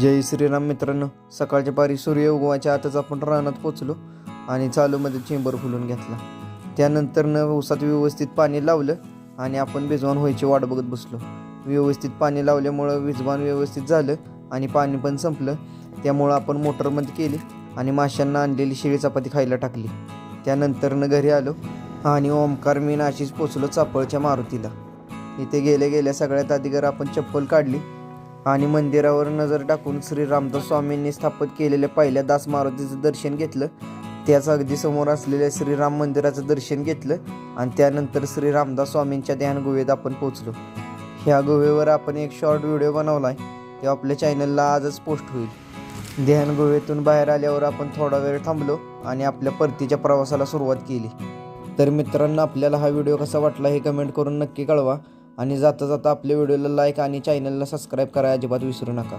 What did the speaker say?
जय श्रीराम मित्रांनो, सकाळच्या पारी सूर्य उगवायच्या आतच आपण रानात पोचलो आणि चालूमध्ये चेंबर फुलून घेतला. त्यानंतर ऊसात व्यवस्थित पाणी लावलं आणि आपण भिजवान व्हायची वाट बघत बसलो. व्यवस्थित पाणी लावल्यामुळं भिजवान व्यवस्थित झालं आणि पाणी पण संपलं. त्यामुळं आपण मोटर बंद केली आणि माशांना आणलेली शिळी चपाती खायला टाकली. त्यानंतर घरी आलो आणि ओमकार मी नाशीच पोचलो चापळच्या मारुतीला. इथे गेल्या सगळ्यात आधी आपण चप्पल काढली आणि मंदिरावर नजर टाकून श्री रामदास स्वामींनी स्थापित केलेल्या पहिल्या दास मारुतीचं दर्शन घेतलं. त्याच अगदी समोर असलेल्या श्रीराम मंदिराचं दर्शन घेतलं आणि त्यानंतर श्री रामदास स्वामींच्या ध्यान गुहेत आपण पोचलो. ह्या गुहेवर आपण एक शॉर्ट व्हिडिओ बनवला आहे, तो आपल्या चॅनलला आजच पोस्ट होईल. ध्यान गुहेतून बाहेर आल्यावर आपण थोडा वेळ थांबलो आणि आपल्या परतीच्या प्रवासाला सुरुवात केली. तर मित्रांनो, आपल्याला हा व्हिडिओ कसा वाटला हे कमेंट करून नक्की कळवा आणि जाता जाता आपल्या व्हिडिओला लाईक आणि चॅनलला सबस्क्राईब करायला अजिबात विसरू नका.